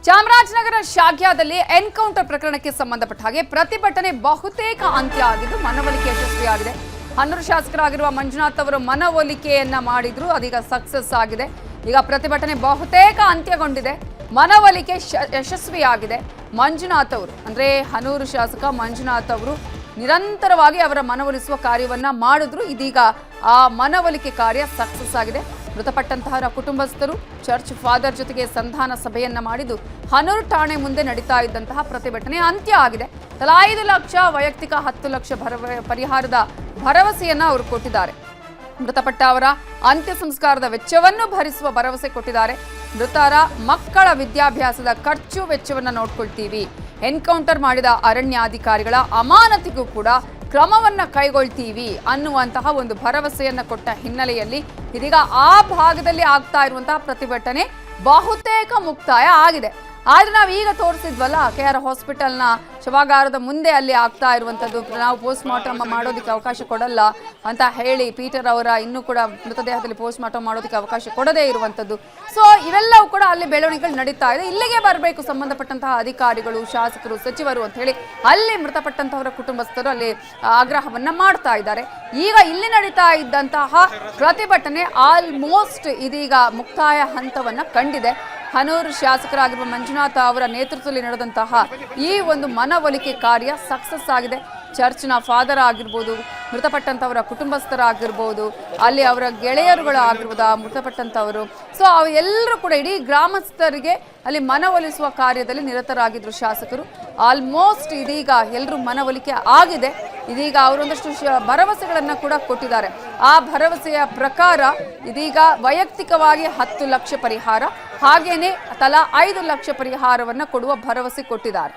Chamarajanagar ಶಾಖೆಯಾದಲ್ಲಿ encounter ಪ್ರಕರಣಕ್ಕೆ ಸಂಬಂಧಪಟ್ಟ ಹಾಗೆ ಪ್ರತಿಭಟನೆ ಬಹುತೇಕ ಅಂತ್ಯ ಆಗಿದ್ದು ಮನವೊಲಿಕೆ ಯಶಸ್ವಿಯಾಗಿದೆ. ಹನ್ನೂರು ಶಾಸಕರಾಗಿರುವ ಮಂಜುನಾಥ್ ಅವರು ಮನವೊಲಿಕೆಯನ್ನ ಮಾಡಿದ್ರು, ಅದೀಗ ಸಕ್ಸಸ್ ಆಗಿದೆ. ಈಗ ಪ್ರತಿಭಟನೆ ಬಹುತೇಕ ಅಂತ್ಯಗೊಂಡಿದೆ, ಮನವೊಲಿಕೆ ಯಶಸ್ವಿಯಾಗಿದೆ. ಮಂಜುನಾಥ್ ಅವರು ಅಂದ್ರೆ ಹನ್ನೂರು ಶಾಸಕ ಮಂಜುನಾಥ್ ಅವರು ನಿರಂತರವಾಗಿ ಅವರ ಮನವೊಲಿಸುವ ಕಾರ್ಯವನ್ನ ಮಾಡಿದ್ರು. ಇದೀಗ ಆ ಮನವೊಲಿಕೆ ಕಾರ್ಯ ಸಕ್ಸಸ್ ಆಗಿದೆ. ಮೃತಪಟ್ಟಂತಹ ಕುಟುಂಬಸ್ಥರು ಚರ್ಚ್ ಫಾದರ್ ಜೊತೆಗೆ ಸಂಧಾನ ಸಭೆಯನ್ನ ಮಾಡಿದ್ದು ಹನೂರು ಠಾಣೆ ಮುಂದೆ ನಡೀತಾ ಇದ್ದಂತಹ ಪ್ರತಿಭಟನೆ ಅಂತ್ಯ ಆಗಿದೆ. ತಲಾ 5 ಲಕ್ಷ ವೈಯಕ್ತಿಕ 10 ಲಕ್ಷ ಪರಿಹಾರದ ಭರವಸೆಯನ್ನ ಅವರು ಕೊಟ್ಟಿದ್ದಾರೆ. ಮೃತಪಟ್ಟ ಅವರ ಅಂತ್ಯ ಸಂಸ್ಕಾರದ ವೆಚ್ಚವನ್ನು ಭರಿಸುವ ಭರವಸೆ ಕೊಟ್ಟಿದ್ದಾರೆ. ಮೃತರ ಮಕ್ಕಳ ವಿದ್ಯಾಭ್ಯಾಸದ ಖರ್ಚು ವೆಚ್ಚವನ್ನ ನೋಡ್ಕೊಳ್ತೀವಿ, ಎನ್ಕೌಂಟರ್ ಮಾಡಿದ ಅರಣ್ಯಾಧಿಕಾರಿಗಳ ಅಮಾನತಿಗೂ ಕೂಡ ಕ್ರಮವನ್ನ ಕೈಗೊಳ್ತೀವಿ ಅನ್ನುವಂತಹ ಒಂದು ಭರವಸೆಯನ್ನ ಕೊಟ್ಟ ಹಿನ್ನೆಲೆಯಲ್ಲಿ ಇದೀಗ ಆ ಭಾಗದಲ್ಲಿ ಆಗ್ತಾ ಇರುವಂತಹ ಪ್ರತಿಭಟನೆ ಬಹುತೇಕ ಮುಕ್ತಾಯ ಆಗಿದೆ. ಆದ್ರೆ ನಾವು ಈಗ ತೋರಿಸಿದ್ವಲ್ಲ KR ಹಾಸ್ಪಿಟಲ್ನ ಶವಾಗಾರದ ಮುಂದೆ ಅಲ್ಲಿ ಆಗ್ತಾ ಇರುವಂಥದ್ದು, ನಾವು ಪೋಸ್ಟ್ ಮಾರ್ಟಮ್ ಮಾಡೋದಕ್ಕೆ ಅವಕಾಶ ಕೊಡಲ್ಲ ಅಂತ ಹೇಳಿ ಪೀಟರ್ ಅವರ ಇನ್ನೂ ಕೂಡ ಮೃತದೇಹದಲ್ಲಿ ಪೋಸ್ಟ್ ಮಾರ್ಟಮ್ ಮಾಡೋದಕ್ಕೆ ಅವಕಾಶ ಕೊಡದೇ ಇರುವಂಥದ್ದು. ಸೊ ಇವೆಲ್ಲವೂ ಕೂಡ ಅಲ್ಲಿ ಬೆಳವಣಿಗೆಗಳು ನಡೀತಾ ಇದೆ. ಇಲ್ಲಿಗೆ ಬರಬೇಕು ಸಂಬಂಧಪಟ್ಟಂತಹ ಅಧಿಕಾರಿಗಳು, ಶಾಸಕರು, ಸಚಿವರು ಅಂತ ಹೇಳಿ ಅಲ್ಲಿ ಮೃತಪಟ್ಟಂತಹವರ ಕುಟುಂಬಸ್ಥರು ಅಲ್ಲಿ ಆಗ್ರಹವನ್ನ ಮಾಡ್ತಾ ಇದ್ದಾರೆ. ಈಗ ಇಲ್ಲಿ ನಡೀತಾ ಇದ್ದಂತಹ ಪ್ರತಿಭಟನೆ ಆಲ್ಮೋಸ್ಟ್ ಇದೀಗ ಮುಕ್ತಾಯ ಹಂತವನ್ನ ಕಂಡಿದೆ. ಹನೂರು ಶಾಸಕರಾಗಿರುವ ಮಂಜುನಾಥ್ ಅವರ ನೇತೃತ್ವದಲ್ಲಿ ನಡೆದಂತಹ ಈ ಒಂದು ಮನವೊಲಿಕೆ ಕಾರ್ಯ ಸಕ್ಸಸ್ ಆಗಿದೆ. ಚರ್ಚ್ನ ಫಾದರ್ ಆಗಿರ್ಬೋದು, ಮೃತಪಟ್ಟಂಥವರ ಕುಟುಂಬಸ್ಥರಾಗಿರ್ಬೋದು, ಅಲ್ಲಿ ಅವರ ಗೆಳೆಯರುಗಳು ಆಗಿರ್ಬೋದು ಮೃತಪಟ್ಟಂಥವರು, ಸೊ ಎಲ್ಲರೂ ಕೂಡ ಇಡೀ ಗ್ರಾಮಸ್ಥರಿಗೆ ಅಲ್ಲಿ ಮನವೊಲಿಸುವ ಕಾರ್ಯದಲ್ಲಿ ನಿರತರಾಗಿದ್ರು ಶಾಸಕರು. ಆಲ್ಮೋಸ್ಟ್ ಇದೀಗ ಎಲ್ಲರೂ ಮನವೊಲಿಕೆ ಆಗಿದೆ. ಇದೀಗ ಅವರೊಂದಷ್ಟು ಭರವಸೆಗಳನ್ನು ಕೂಡ ಕೊಟ್ಟಿದ್ದಾರೆ. ಆ ಭರವಸೆಯ ಪ್ರಕಾರ ಇದೀಗ ವೈಯಕ್ತಿಕವಾಗಿ 10 ಲಕ್ಷ ಪರಿಹಾರ, ಹಾಗೇನೆ ತಲಾ 5 ಲಕ್ಷ ಪರಿಹಾರವನ್ನು ಕೊಡುವ ಭರವಸೆ ಕೊಟ್ಟಿದ್ದಾರೆ.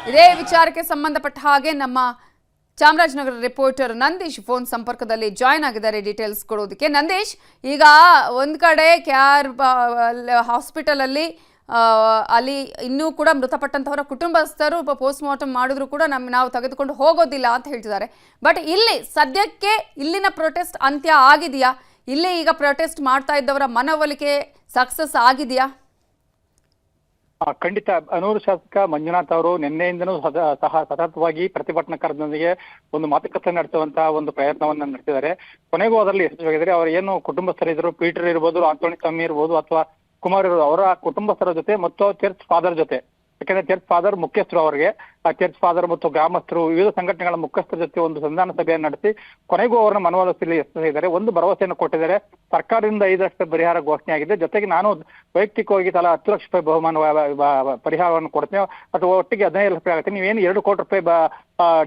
ಇದೇ ವಿಚಾರಕ್ಕೆ ಸಂಬಂಧಪಟ್ಟ ಹಾಗೆ ನಮ್ಮ ಚಾಮರಾಜನಗರ ರಿಪೋರ್ಟರ್ ನಂದೀಶ್ ಫೋನ್ ಸಂಪರ್ಕದಲ್ಲಿ ಜಾಯ್ನ್ ಆಗಿದ್ದಾರೆ ಡೀಟೇಲ್ಸ್ ಕೊಡೋದಕ್ಕೆ. ನಂದೀಶ್, ಈಗ ಒಂದು ಕಡೆ KR ಹಾಸ್ಪಿಟಲ್ ಅಲ್ಲಿ ಇನ್ನೂ ಕೂಡ ಮೃತಪಟ್ಟಂತಹವರ ಕುಟುಂಬಸ್ಥರು ಪೋಸ್ಟ್ ಮಾರ್ಟಮ್ ಮಾಡಿದ್ರು ಕೂಡ ನಾವು ತೆಗೆದುಕೊಂಡು ಹೋಗೋದಿಲ್ಲ ಅಂತ ಹೇಳ್ತಿದ್ದಾರೆ. ಬಟ್ ಇಲ್ಲಿ ಸದ್ಯಕ್ಕೆ ಇಲ್ಲಿನ ಪ್ರೊಟೆಸ್ಟ್ ಅಂತ್ಯ ಆಗಿದೆಯಾ? ಇಲ್ಲಿ ಈಗ ಪ್ರೊಟೆಸ್ಟ್ ಮಾಡ್ತಾ ಇದ್ದವರ ಮನವೊಲಿಕೆ ಸಕ್ಸಸ್ ಆಗಿದೆಯಾ? ಖಂಡಿತ. ಹನೂರು ಶಾಸಕ ಮಂಜುನಾಥ್ ಅವರು ನಿನ್ನೆಯಿಂದನೂ ಸತತವಾಗಿ ಪ್ರತಿಭಟನಾಕಾರರೊಂದಿಗೆ ಒಂದು ಮಾತುಕತೆ ನಡೆಸುವಂತಹ ಒಂದು ಪ್ರಯತ್ನವನ್ನ ನಡೆಸಿದ್ದಾರೆ. ಕೊನೆಗೂ ಅದರಲ್ಲಿ ಯಶಸ್ವಿಯಾಗಿದ್ದಾರೆ. ಅವರು ಏನು ಕುಟುಂಬಸ್ಥರಿದ್ರು, ಪೀಟರ್ ಇರ್ಬೋದು, ಆಂಟೋನಿ ಸ್ವಾಮಿ ಇರ್ಬೋದು ಅಥವಾ ಕುಮಾರ್ ಇರ್ಬೋದು, ಅವರ ಕುಟುಂಬಸ್ಥರ ಜೊತೆ ಮತ್ತು ಚರ್ಚ್ ಫಾದರ್ ಜೊತೆ, ಯಾಕಂದ್ರೆ ಚರ್ಚ್ ಫಾದರ್ ಮುಖ್ಯಸ್ಥರು ಅವರಿಗೆ, ಚರ್ಚ್ ಫಾದರ್ ಮತ್ತು ಗ್ರಾಮಸ್ಥರು, ವಿವಿಧ ಸಂಘಟನೆಗಳ ಮುಖ್ಯಸ್ಥರ ಜೊತೆ ಒಂದು ಸಂಧಾನ ಸಭೆಯನ್ನು ನಡೆಸಿ ಕೊನೆಗೂ ಅವರನ್ನ ಮನವೊಲಿಸಲಿ ಯಶಸ್ವಿಯಾಗಿದ್ದಾರೆ. ಒಂದು ಭರವಸೆಯನ್ನು ಕೊಟ್ಟಿದ್ದಾರೆ. ಸರ್ಕಾರದಿಂದ 5 ಲಕ್ಷ ಪರಿಹಾರ ಘೋಷಣೆ ಆಗಿದೆ. ಜೊತೆಗೆ ನಾನು ವೈಯಕ್ತಿಕವಾಗಿ ತಲಾ 10 ಲಕ್ಷ ರೂಪಾಯಿ ಬಹುಮಾನ ಪರಿಹಾರವನ್ನು ಕೊಡ್ತೇನೆ, ಅಥವಾ ಒಟ್ಟಿಗೆ 15 ಲಕ್ಷ ರೂಪಾಯಿ ಆಗುತ್ತೆ. ನೀವೇನು 2 ಕೋಟಿ ರೂಪಾಯಿ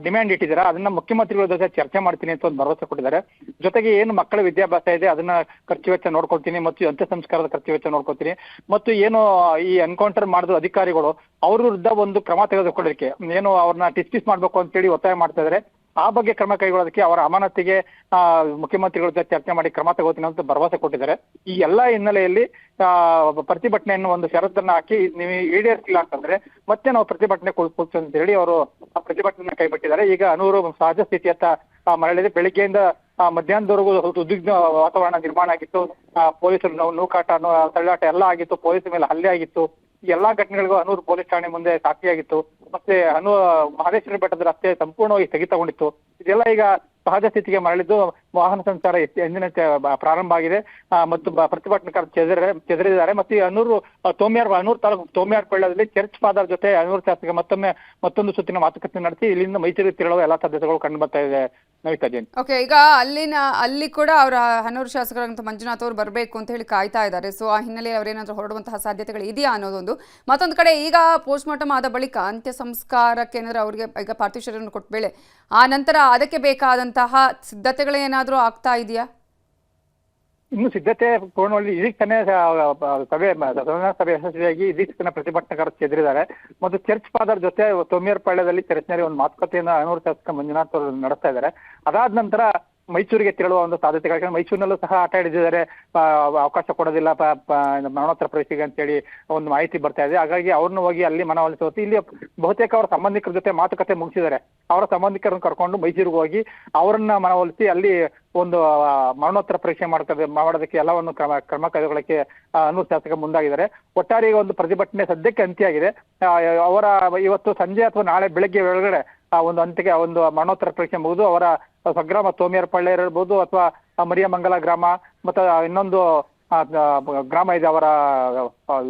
ಡಿಮ್ಯಾಂಡ್ ಇಟ್ಟಿದ್ದೀರಾ ಅದನ್ನ ಮುಖ್ಯಮಂತ್ರಿಗಳ ಜೊತೆ ಚರ್ಚೆ ಮಾಡ್ತೀನಿ ಅಂತ ಒಂದು ಭರವಸೆ ಕೊಟ್ಟಿದ್ದಾರೆ. ಜೊತೆಗೆ ಏನು ಮಕ್ಕಳ ವಿದ್ಯಾಭ್ಯಾಸ ಇದೆ ಅದನ್ನ ಖರ್ಚು ವೆಚ್ಚ ನೋಡ್ಕೊಳ್ತೀನಿ, ಮತ್ತು ಅಂತ್ಯ ಸಂಸ್ಕಾರದ ಖರ್ಚು ವೆಚ್ಚ ನೋಡ್ಕೊಳ್ತೀನಿ, ಮತ್ತು ಏನು ಈ ಎನ್ಕೌಂಟರ್ ಮಾಡಿದ ಅಧಿಕಾರಿಗಳು ಅವ್ರ ವಿರುದ್ಧ ಒಂದು ಕ್ರಮ ತೆಗೆದುಕೊಳ್ಳೋದಕ್ಕೆ, ಏನು ಅವ್ರನ್ನ ಡಿಸ್ಮಿಸ್ ಮಾಡ್ಬೇಕು ಅಂತೇಳಿ ಒತ್ತಾಯ ಮಾಡ್ತಾ ಇದ್ದಾರೆ. ಆ ಬಗ್ಗೆ ಕ್ರಮ ಕೈಗೊಳ್ಳೋದಕ್ಕೆ ಅವರ ಅಮಾನತಿಗೆ ಮುಖ್ಯಮಂತ್ರಿಗಳ ಜೊತೆ ಚರ್ಚೆ ಮಾಡಿ ಕ್ರಮ ತಗೋತೀನಿ ಅಂತ ಭರವಸೆ ಕೊಟ್ಟಿದ್ದಾರೆ. ಈ ಎಲ್ಲಾ ಹಿನ್ನೆಲೆಯಲ್ಲಿ ಪ್ರತಿಭಟನೆಯನ್ನು ಒಂದು ಷರತ್ತನ್ನ ಹಾಕಿ ನೀವು ಈಡೇರಿಸಿಲ್ಲ ಅಂತಂದ್ರೆ ಮತ್ತೆ ನಾವು ಪ್ರತಿಭಟನೆ ಕೊಡ್ತೀವಿ ಅಂತ ಹೇಳಿ ಅವರು ಆ ಪ್ರತಿಭಟನೆ ಕೈಬಿಟ್ಟಿದ್ದಾರೆ. ಈಗ ಹನೂರು ಸಹಜ ಸ್ಥಿತಿಯತ್ತ ಮರಳಿದೆ. ಬೆಳಿಗ್ಗೆಯಿಂದ ಮಧ್ಯಾಹ್ನದವರೆಗೂ ಉದ್ವಿಗ್ನ ವಾತಾವರಣ ನಿರ್ಮಾಣ ಆಗಿತ್ತು. ಪೊಲೀಸರು ನೂಕಾಟ, ತಳ್ಳಾಟ ಎಲ್ಲ ಆಗಿತ್ತು. ಪೊಲೀಸರ ಮೇಲೆ ಹಲ್ಲೆ ಆಗಿತ್ತು. ಈ ಎಲ್ಲಾ ಘಟನೆಗಳಿಗೂ ಹನೂರು ಪೊಲೀಸ್ ಠಾಣೆ ಮುಂದೆ ಸಾಕ್ಷಿಯಾಗಿತ್ತು. ಮತ್ತೆ ಮಹದೇಶ್ವರ ಬೆಟ್ಟದ ರಸ್ತೆ ಸಂಪೂರ್ಣವಾಗಿ ಸ್ಥಗಿತಗೊಂಡಿತ್ತು. ಇದೆಲ್ಲ ಈಗ ಸಹಜ ಸ್ಥಿತಿಗೆ ಮರಳಿದ್ದು ವಾಹನ ಸಂಚಾರ ಎಂದಿನಂತೆ ಪ್ರಾರಂಭ ಆಗಿದೆ. ಮತ್ತು ಪ್ರತಿಭಟನಾಕಾರರು ಚೆದರಿದ್ದಾರೆ. ಮತ್ತು ಹನೂರು ತಾಲೂಕು ತೋಮ್ಯಾರ್ಪಳ್ಳದಲ್ಲಿ ಚರ್ಚ್ ಫಾದರ್ ಜೊತೆ ಹನೂರು ಶಾಸಕ ಮತ್ತೊಂದು ಸುತ್ತಿನ ಮಾತುಕತೆ ನಡೆಸಿ ಇಲ್ಲಿಂದ ಮೈಸೂರಿಗೆ ತೆರಳುವ ಎಲ್ಲಾ ಸಾಧ್ಯತೆಗಳು ಕಂಡು ಬರ್ತಾ ಇದೆ. ಓಕೆ, ಈಗ ಅಲ್ಲಿ ಕೂಡ ಅವರ ಹನೂರು ಶಾಸಕರಂತ ಮಂಜುನಾಥ್ ಅವರು ಬರಬೇಕು ಅಂತ ಹೇಳಿ ಕಾಯ್ತಾ ಇದ್ದಾರೆ. ಸೊ ಆ ಹಿನ್ನೆಲೆಯಲ್ಲಿ ಅವರೇನಾದ್ರೂ ಹೊರಡುವಂತಹ ಸಾಧ್ಯತೆಗಳು ಇದೆಯಾ ಅನ್ನೋದೊಂದು. ಮತ್ತೊಂದು ಕಡೆ ಈಗ ಪೋಸ್ಟ್ ಮಾರ್ಟಮ್ ಆದ ಬಳಿಕ ಅಂತ್ಯ ಸಂಸ್ಕಾರಕ್ಕೆ ಏನಾದ್ರು ಅವರಿಗೆ ಈಗ ಪಾರ್ಥಿವ ಶರೀರವನ್ನು ಕೊಟ್ಟ ಬೇಳೆ ಆ ನಂತರ ಅದಕ್ಕೆ ಬೇಕಾದಂತಹ ಸಿದ್ಧತೆಗಳೇನಾದ್ರೂ ಆಗ್ತಾ ಇದೆಯಾ? ಇನ್ನು ಸಿದ್ಧತೆ ಪೂರ್ಣವಾಗಿ ಇದೀಗ ತಾನೇ ಸಭೆ ಯಶಸ್ವಿಯಾಗಿ ಇದೀಗ ತಾನೇ ಪ್ರತಿಭಟನಾಕಾರರು ಚೆದರಿದ್ದಾರೆ. ಮತ್ತು ಚರ್ಚ್ ಫಾದರ್ ಜೊತೆ ತೋಮ್ಯಾರ್ಪಾಳ್ಯದಲ್ಲಿ ಚರ್ಚ್ನಲ್ಲಿ ಒಂದು ಮಾತುಕತೆಯನ್ನು ಹನೂರು ಶಾಸಕ ಮಂಜುನಾಥ್ ಅವರು ನಡೆಸ್ತಾ ಇದ್ದಾರೆ. ಅದಾದ ನಂತರ ಮೈಸೂರಿಗೆ ತೆರಳುವ ಒಂದು ಸಾಧ್ಯತೆಗಳು, ಮೈಸೂರಿನಲ್ಲೂ ಸಹ ಆಟ ಹಿಡಿದಿದ್ದಾರೆ, ಅವಕಾಶ ಕೊಡೋದಿಲ್ಲ ಮರಣೋತ್ತರ ಪ್ರವೇಶಿಗೆ ಅಂತೇಳಿ ಒಂದು ಮಾಹಿತಿ ಬರ್ತಾ ಇದೆ. ಹಾಗಾಗಿ ಅವ್ರನ್ನ ಹೋಗಿ ಅಲ್ಲಿ ಮನವೊಲಿಸುತ್ತೆ. ಇಲ್ಲಿ ಬಹುತೇಕ ಅವರ ಸಂಬಂಧಿಕರ ಜೊತೆ ಮಾತುಕತೆ ಮುಗಿಸಿದ್ದಾರೆ. ಅವರ ಸಂಬಂಧಿಕರನ್ನು ಕರ್ಕೊಂಡು ಮೈಸೂರಿಗೆ ಹೋಗಿ ಅವರನ್ನ ಮನವೊಲಿಸಿ ಅಲ್ಲಿ ಒಂದು ಮರಣೋತ್ತರ ಪರೀಕ್ಷೆ ಮಾಡೋದಕ್ಕೆ ಎಲ್ಲವನ್ನು ಕ್ರಮ ಕೈಗೊಳ್ಳಕ್ಕೆ ಅನೂರು ಶಾಸಕ ಮುಂದಾಗಿದ್ದಾರೆ. ಒಟ್ಟಾರೆ ಒಂದು ಪ್ರತಿಭಟನೆ ಸದ್ಯಕ್ಕೆ ಅಂತ್ಯ ಆಗಿದೆ. ಅವರ ಇವತ್ತು ಸಂಜೆ ಅಥವಾ ನಾಳೆ ಬೆಳಗ್ಗೆ ಒಳಗಡೆ ಒಂದು ಅಂತ್ಯಕ್ಕೆ ಒಂದು ಮರಣೋತ್ತರ ಪರೀಕ್ಷೆ ಮುಗಿದು ಅವರ ಸ್ವಗ್ರಾಮ ತೋಮಿಯರಪಳ್ಳಿ ಇರ್ಬೋದು ಅಥವಾ ಮರಿಯಮಂಗಲ ಗ್ರಾಮ ಮತ್ತು ಇನ್ನೊಂದು ಗ್ರಾಮ ಇದೆ ಅವರ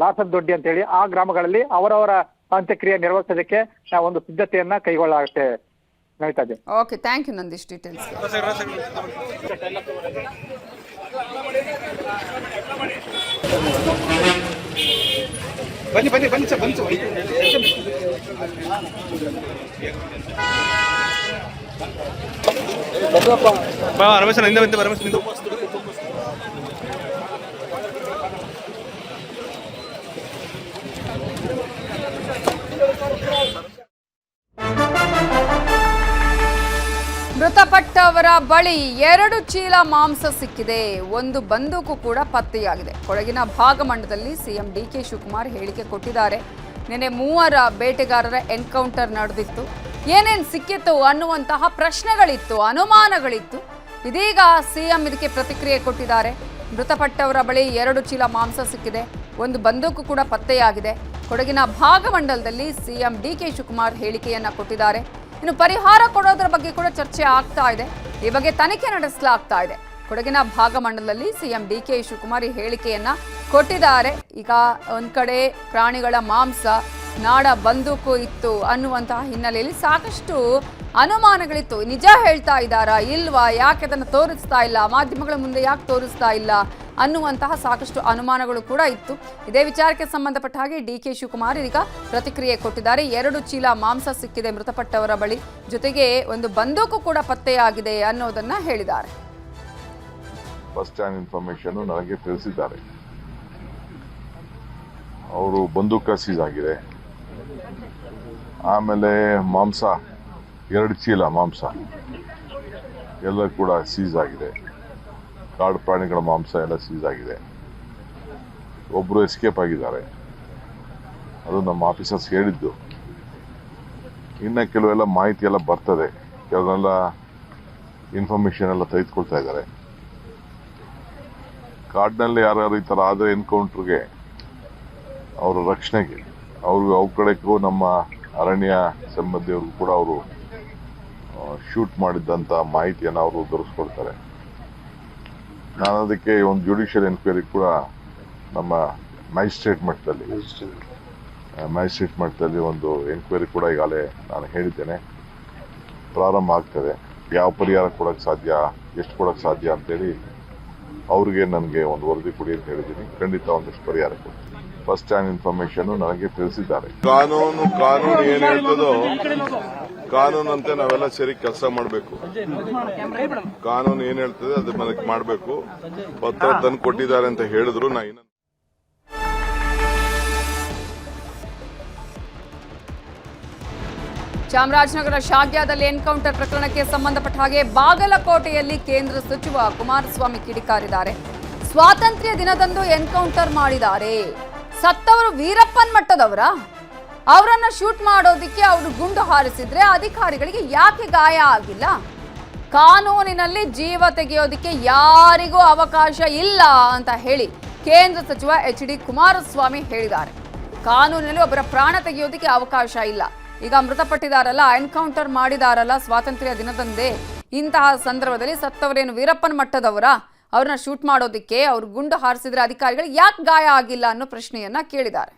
ಲಾಸರ್ ದೊಡ್ಡಿ ಅಂತೇಳಿ, ಆ ಗ್ರಾಮಗಳಲ್ಲಿ ಅವರವರ ಅಂತ್ಯಕ್ರಿಯೆ ನಿರ್ವಹಿಸೋದಕ್ಕೆ ಒಂದು ಸಿದ್ಧತೆಯನ್ನ ಕೈಗೊಳ್ಳಾಗುತ್ತೆ. Okay, thank you Nandish details. ಬನ್ನಿ ಸರ್, ಬನ್ನಿ ಸರ್. ರಮೇಶ್ ಹಿಂದೆ ರಮೇಶ್ ನಿಂದು. ಮೃತಪಟ್ಟವರ ಬಳಿ 2 ಚೀಲ ಮಾಂಸ ಸಿಕ್ಕಿದೆ, ಒಂದು ಬಂದೂಕು ಕೂಡ ಪತ್ತೆಯಾಗಿದೆ. ಕೊಡಗಿನ ಭಾಗಮಂಡಲದಲ್ಲಿ ಸಿಎಂ ಡಿಕೆ ಶಿವಕುಮಾರ್ ಹೇಳಿಕೆ ಕೊಟ್ಟಿದ್ದಾರೆ. ನಿನ್ನೆ 3 ಬೇಟೆಗಾರರ ಎನ್ಕೌಂಟರ್ ನಡೆದಿತ್ತು. ಏನೇನು ಸಿಕ್ಕಿತ್ತು ಅನ್ನುವಂತಹ ಪ್ರಶ್ನೆಗಳಿತ್ತು, ಅನುಮಾನಗಳಿತ್ತು. ಇದೀಗ ಸಿಎಂ ಇದಕ್ಕೆ ಪ್ರತಿಕ್ರಿಯೆ ಕೊಟ್ಟಿದ್ದಾರೆ. ಮೃತಪಟ್ಟವರ ಬಳಿ 2 ಚೀಲ ಮಾಂಸ ಸಿಕ್ಕಿದೆ, ಒಂದು ಬಂದೂಕು ಕೂಡ ಪತ್ತೆಯಾಗಿದೆ. ಕೊಡಗಿನ ಭಾಗಮಂಡಲದಲ್ಲಿ ಸಿಎಂ ಡಿಕೆ ಶಿವಕುಮಾರ್ ಹೇಳಿಕೆಯನ್ನ ಕೊಟ್ಟಿದ್ದಾರೆ. ಇನ್ನು ಪರಿಹಾರ ಕೊಡೋದ್ರ ಬಗ್ಗೆ ಕೂಡ ಚರ್ಚೆ ಆಗ್ತಾ ಇದೆ. ಈ ಬಗ್ಗೆ ತನಿಖೆ ನಡೆಸಲಾಗ್ತಾ ಇದೆ. ಕೊಡಗಿನ ಭಾಗಮಂಡಲದಲ್ಲಿ ಸಿಎಂ ಡಿಕೆ ಶಿವಕುಮಾರ್ ಈ ಹೇಳಿಕೆಯನ್ನ ಕೊಟ್ಟಿದ್ದಾರೆ. ಈಗ ಒಂದ್ ಕಡೆ ಪ್ರಾಣಿಗಳ ಮಾಂಸ, ನಾಡ ಬಂದೂಕು ಇತ್ತು ಅನ್ನುವಂತಹ ಹಿನ್ನೆಲೆಯಲ್ಲಿ ಸಾಕಷ್ಟು ಅನುಮಾನಗಳಿತ್ತು. ನಿಜ ಹೇಳ್ತಾ ಇದ್ದಾರಾ ಇಲ್ವಾ, ಯಾಕೆ ಅದನ್ನು ತೋರಿಸ್ತಾ ಇಲ್ಲ, ಮಾಧ್ಯಮಗಳ ಮುಂದೆ ಯಾಕೆ ತೋರಿಸ್ತಾ ಇಲ್ಲ ಅನ್ನುವಂತಹ ಸಾಕಷ್ಟು ಅನುಮಾನಗಳು ಕೂಡ ಇತ್ತು. ಇದೇ ವಿಚಾರಕ್ಕೆ ಸಂಬಂಧಪಟ್ಟ ಹಾಗೆ ಡಿಕೆ ಶಿವಕುಮಾರ್ ಈಗ ಪ್ರತಿಕ್ರಿಯೆ ಕೊಟ್ಟಿದ್ದಾರೆ. 2 ಚೀಲ ಮಾಂಸ ಸಿಕ್ಕಿದೆ ಮೃತಪಟ್ಟವರ ಬಳಿ, ಜೊತೆಗೆ ಒಂದು ಬಂದೂಕು ಕೂಡ ಪತ್ತೆಯಾಗಿದೆ ಅನ್ನೋದನ್ನ ಹೇಳಿದ್ದಾರೆ. ಫಸ್ಟ್ ಹ್ಯಾಂಡ್ ಇನ್ಫಾರ್ಮೇಶನ್ ನನಗೆ ತಿಳಿಸಿದ್ದಾರೆ. ಅವರು ಬಂದೂಕ ಸೀಸ್ ಆಗಿದೆ, ಆಮೇಲೆ ಮಾಂಸ 2 ಚೀಲ ಮಾಂಸ ಎಲ್ಲ ಕೂಡ ಸೀಸ್ ಆಗಿದೆ. ಕಾಡು ಪ್ರಾಣಿಗಳ ಮಾಂಸ ಎಲ್ಲ ಸೀಸ್ ಆಗಿದೆ. ಒಬ್ಬರು ಎಸ್ಕೇಪ್ ಆಗಿದ್ದಾರೆ, ಅದು ನಮ್ಮ ಆಫೀಸರ್ಸ್ ಹೇಳಿದ್ದು. ಇನ್ನು ಕೆಲವೆಲ್ಲ ಮಾಹಿತಿ ಎಲ್ಲ ಬರ್ತದೆ, ಕೆಲವೆಲ್ಲ ಇನ್ಫಾರ್ಮೇಶನ್ ಎಲ್ಲ ತೆಗೆದುಕೊಳ್ತಾ ಇದ್ದಾರೆ. ಕಾಡಿನಲ್ಲಿ ಯಾರು ಈ ಥರ ಆದರೆ ಎನ್ಕೌಂಟ್ರಿಗೆ ಅವರ ರಕ್ಷಣೆಗೆ ಅವ್ರ ಕಡೆಗೂ ನಮ್ಮ ಅರಣ್ಯ ಸಂಬಂಧಿಯವ್ರಿಗೂ ಕೂಡ ಅವರು ಶೂಟ್ ಮಾಡಿದ್ದಂಥ ಮಾಹಿತಿಯನ್ನು ಅವರು ದೊರಕಿಸ್ಕೊಡ್ತಾರೆ. ನಾನು ಅದಕ್ಕೆ ಒಂದು ಜುಡಿಷಿಯಲ್ ಎನ್ಕ್ವೈರಿ ಕೂಡ ನಮ್ಮ ಮ್ಯಾಜಿಸ್ಟ್ರೇಟ್ ಮಟ್ಟದಲ್ಲಿ ಒಂದು ಎನ್ಕ್ವೈರಿ ಕೂಡ ಈಗಾಗಲೇ ನಾನು ಹೇಳಿದ್ದೇನೆ, ಪ್ರಾರಂಭ ಆಗ್ತದೆ. ಯಾವ ಪರಿಹಾರ ಕೊಡೋಕ್ಕೆ ಸಾಧ್ಯ, ಎಷ್ಟು ಕೊಡೋಕ್ಕೆ ಸಾಧ್ಯ ಅಂತೇಳಿ ಅವ್ರಿಗೆ ನನಗೆ ಒಂದು ವರದಿ ಕೊಡಿ ಅಂತ ಹೇಳಿದ್ದೀನಿ. ಖಂಡಿತ ಒಂದಷ್ಟು ಪರಿಹಾರ ಕೊಡ್ತೀನಿ. ಫಸ್ಟ್ ಹ್ಯಾಂಡ್ ಇನ್ಫಾರ್ಮೇಶನ್ ನನಗೆ ತಿಳಿಸಿದ್ದಾರೆ. ಕಾನೂನು ಏನ್ ಹೇಳ್ತದೋ ಕಾನೂನಂತೆ ನಾವೆಲ್ಲ ಸೇರಿ ಕೆಲಸ ಮಾಡಬೇಕು. ಕಾನೂನು ಏನ್ ಹೇಳ್ತದೆ ಅದು ನನಗೆ ಮಾಡಬೇಕು. ಪತ್ರ ತಂದು ಕೊಟ್ಟಿದ್ದಾರೆ ಅಂತ ಹೇಳಿದ್ರು. ಚಾಮರಾಜನಗರ ಶಾಗ್ಯಾದಲ್ಲಿ ಎನ್ಕೌಂಟರ್ ಪ್ರಕರಣಕ್ಕೆ ಸಂಬಂಧಪಟ್ಟ ಹಾಗೆ ಬಾಗಲಕೋಟೆಯಲ್ಲಿ ಕೇಂದ್ರ ಸಚಿವ ಕುಮಾರಸ್ವಾಮಿ ಕಿಡಿಕಾರಿದ್ದಾರೆ. ಸ್ವಾತಂತ್ರ್ಯ ದಿನದಂದು ಎನ್ಕೌಂಟರ್ ಮಾಡಿದ್ದಾರೆ. ಸತ್ತವರು ವೀರಪ್ಪನ್ ಮಟ್ಟದವರ, ಅವರನ್ನ ಶೂಟ್ ಮಾಡೋದಿಕ್ಕೆ ಅವರು ಗುಂಡು ಹಾರಿಸಿದ್ರೆ ಅಧಿಕಾರಿಗಳಿಗೆ ಯಾಕೆ ಗಾಯ ಆಗಿಲ್ಲ? ಕಾನೂನಿನಲ್ಲಿ ಜೀವ ತೆಗೆಯೋದಿಕ್ಕೆ ಯಾರಿಗೂ ಅವಕಾಶ ಇಲ್ಲ ಅಂತ ಹೇಳಿ ಕೇಂದ್ರ ಸಚಿವ HD ಕುಮಾರಸ್ವಾಮಿ ಹೇಳಿದ್ದಾರೆ. ಕಾನೂನಿನಲ್ಲಿ ಒಬ್ಬರ ಪ್ರಾಣ ತೆಗೆಯೋದಿಕ್ಕೆ ಅವಕಾಶ ಇಲ್ಲ. ಈಗ ಮೃತಪಟ್ಟಿದಾರಲ್ಲ, ಎನ್ಕೌಂಟರ್ ಮಾಡಿದಾರಲ್ಲ ಸ್ವಾತಂತ್ರ್ಯ ದಿನದಂದೇ, ಇಂತಹ ಸಂದರ್ಭದಲ್ಲಿ ಸತ್ತವರೇನು ವೀರಪ್ಪನ್ ಮಟ್ಟದವರ, ಅವ್ರನ್ನ ಶೂಟ್ ಮಾಡೋದಿಕ್ಕೆ ಅವ್ರು ಗುಂಡು ಹಾರಿಸಿದ್ರೆ ಅಧಿಕಾರಿಗಳಿಗೆ ಯಾಕೆ ಗಾಯ ಆಗಿಲ್ಲ ಅನ್ನೋ ಪ್ರಶ್ನೆಯನ್ನ ಕೇಳಿದ್ದಾರೆ.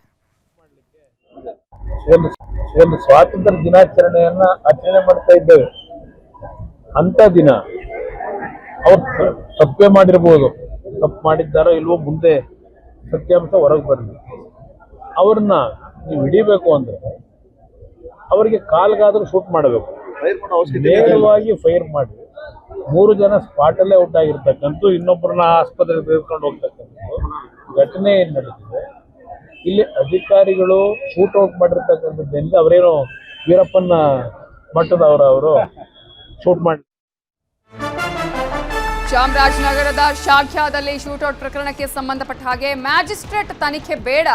ಒಂದು ಸ್ವಾತಂತ್ರ್ಯ ದಿನಾಚರಣೆಯನ್ನ ಆಚರಣೆ ಮಾಡ್ತಾ ಇದ್ದೇವೆ. ಅಂತ ದಿನ ಅವ್ರು ತಪ್ಪೇ ಮಾಡಿರ್ಬೋದು, ತಪ್ಪು ಮಾಡಿದ್ದಾರೋ ಇಲ್ವೋ ಮುಂದೆ ಸತ್ಯಾಂಶ ಹೊರಗೆ ಬರಲಿ. ಅವ್ರನ್ನ ನೀವು ಹಿಡಿಬೇಕು ಅಂದ್ರೆ ಅವರಿಗೆ ಕಾಲ್ಗಾದ್ರೂ ಶೂಟ್ ಮಾಡಬೇಕು, ನೇರವಾಗಿ ಫೈರ್ ಮಾಡಿ 3 ಜನ ಸ್ಪಾಟಲ್ಲೇ ಔಟ್ ಆಗಿರ್ತಕ್ಕಂಥ, ಇನ್ನೊಬ್ಬರನ್ನ ಆಸ್ಪತ್ರೆಗೆ ತೆಗೆದುಕೊಂಡು ಹೋಗ್ತಕ್ಕಂಥದ್ದು ಘಟನೆ ಏನ್ ನಡೆದಿದೆ. ಇಲ್ಲಿ ಅಧಿಕಾರಿಗಳು ಶೂಟ್ ಔಟ್ ಮಾಡಿರ್ತಕ್ಕಂಥದ್ದಿಂದ ಅವರೇನೋ ವೀರಪ್ಪನ ಮಟ್ಟದವರು ಶೂಟ್ ಮಾಡಿ ಚಾಮರಾಜನಗರದ ಶಾಖ್ಯಾದಲ್ಲಿ ಶೂಟೌಟ್ ಪ್ರಕರಣಕ್ಕೆ ಸಂಬಂಧಪಟ್ಟ ಹಾಗೆ ಮ್ಯಾಜಿಸ್ಟ್ರೇಟ್ ತನಿಖೆ ಬೇಡ,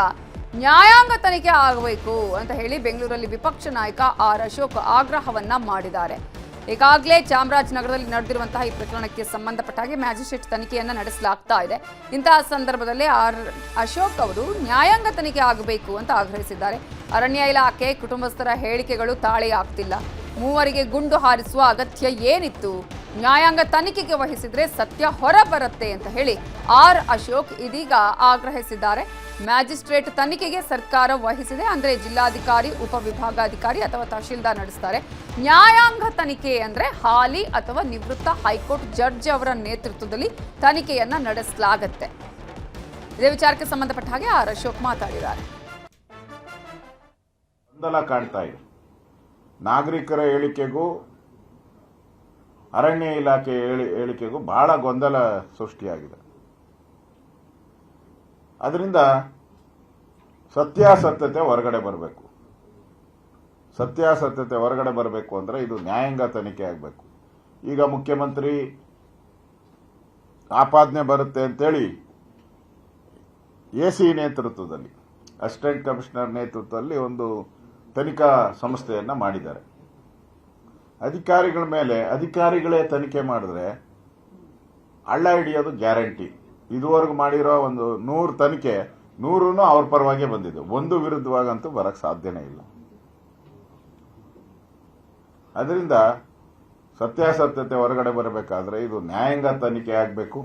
ನ್ಯಾಯಾಂಗ ತನಿಖೆ ಆಗಬೇಕು ಅಂತ ಹೇಳಿ ಬೆಂಗಳೂರಲ್ಲಿ ವಿಪಕ್ಷ ನಾಯಕ ಆರ್ ಅಶೋಕ್ ಆಗ್ರಹವನ್ನ ಮಾಡಿದ್ದಾರೆ. ಈಗಾಗಲೇ ಚಾಮರಾಜನಗರದಲ್ಲಿ ನಡೆದಿರುವಂತಹ ಈ ಪ್ರಕರಣಕ್ಕೆ ಸಂಬಂಧಪಟ್ಟ ಹಾಗೆ ಮ್ಯಾಜಿಸ್ಟ್ರೇಟ್ ತನಿಖೆಯನ್ನ ನಡೆಸಲಾಗ್ತಾ ಇದೆ. ಇಂತಹ ಸಂದರ್ಭದಲ್ಲಿ ಆರ್ ಅಶೋಕ್ ಅವರು ನ್ಯಾಯಾಂಗ ತನಿಖೆ ಆಗಬೇಕು ಅಂತ ಆಗ್ರಹಿಸಿದ್ದಾರೆ. ಅರಣ್ಯ ಇಲಾಖೆ ಕುಟುಂಬಸ್ಥರ ಹೇಳಿಕೆಗಳು ತಾಳೆ ಆಗ್ತಿಲ್ಲ. ಮೂವರಿಗೆ ಗುಂಡು ಹಾರಿಸುವ ಅಗತ್ಯ ಏನಿತ್ತು? ನ್ಯಾಯಾಂಗ ತನಿಖೆಗೆ ವಹಿಸಿದ್ರೆ ಸತ್ಯ ಹೊರ ಬರುತ್ತೆ ಅಂತ ಹೇಳಿ ಆರ್ ಅಶೋಕ್ ಇದೀಗ ಆಗ್ರಹಿಸಿದ್ದಾರೆ. ಮ್ಯಾಜಿಸ್ಟ್ರೇಟ್ ತನಿಖೆಗೆ ಸರ್ಕಾರ ವಹಿಸಿದೆ, ಅಂದ್ರೆ ಜಿಲ್ಲಾಧಿಕಾರಿ, ಉಪವಿಭಾಗಾಧಿಕಾರಿ ಅಥವಾ ತಹಶೀಲ್ದಾರ್ ನಡೆಸ್ತಾರೆ. ನ್ಯಾಯಾಂಗ ತನಿಖೆ ಅಂದ್ರೆ ಹಾಲಿ ಅಥವಾ ನಿವೃತ್ತ ಹೈಕೋರ್ಟ್ ಜಡ್ಜ್ ಅವರ ನೇತೃತ್ವದಲ್ಲಿ ತನಿಖೆಯನ್ನ ನಡೆಸಲಾಗುತ್ತೆ. ಇದೇ ವಿಚಾರಕ್ಕೆ ಸಂಬಂಧಪಟ್ಟ ಹಾಗೆ ಆರ್ ಅಶೋಕ್ ಮಾತಾಡಿದ್ದಾರೆ. ಗೊಂದಲ ಕಾಣ್ತಾ ಇದೆ. ನಾಗರಿಕರ ಹೇಳಿಕೆಗೂ ಅರಣ್ಯ ಇಲಾಖೆ ಹೇಳಿಕೆಗೂ ಬಹಳ ಗೊಂದಲ ಸೃಷ್ಟಿಯಾಗಿದೆ. ಅದರಿಂದ ಸತ್ಯಾಸತ್ಯತೆ ಹೊರಗಡೆ ಬರಬೇಕು. ಸತ್ಯಾಸತ್ಯತೆ ಹೊರಗಡೆ ಬರಬೇಕು ಅಂದ್ರೆ ಇದು ನ್ಯಾಯಾಂಗ ತನಿಖೆ ಆಗಬೇಕು. ಈಗ ಮುಖ್ಯಮಂತ್ರಿ ಆಪಾದನೆ ಬರುತ್ತೆ ಅಂತೇಳಿ ಎಸಿ ನೇತೃತ್ವದಲ್ಲಿ, ಅಸಿಸ್ಟೆಂಟ್ ಕಮಿಷನರ್ ನೇತೃತ್ವದಲ್ಲಿ ಒಂದು ತನಿಖಾ ಸಂಸ್ಥೆಯನ್ನ ಮಾಡಿದ್ದಾರೆ. ಅಧಿಕಾರಿಗಳ ಮೇಲೆ ಅಧಿಕಾರಿಗಳೇ ತನಿಖೆ ಮಾಡಿದ್ರೆ ಹಳ್ಳ ಹಿಡಿಯೋದು ಗ್ಯಾರಂಟಿ. ಇದುವರೆಗೂ ಮಾಡಿರೋ ಒಂದು 100 ತನಿಖೆ 100 ಅವ್ರ ಪರವಾಗಿ ಬಂದಿದೆ. ಒಂದು ವಿರುದ್ಧವಾಗಂತೂ ಬರಕ್ ಸಾಧ್ಯನೇ ಇಲ್ಲ. ಅದರಿಂದ ಸತ್ಯಾಸತ್ಯತೆ ಹೊರಗಡೆ ಬರಬೇಕಾದ್ರೆ ಇದು ನ್ಯಾಯಾಂಗ ತನಿಖೆ ಆಗಬೇಕು.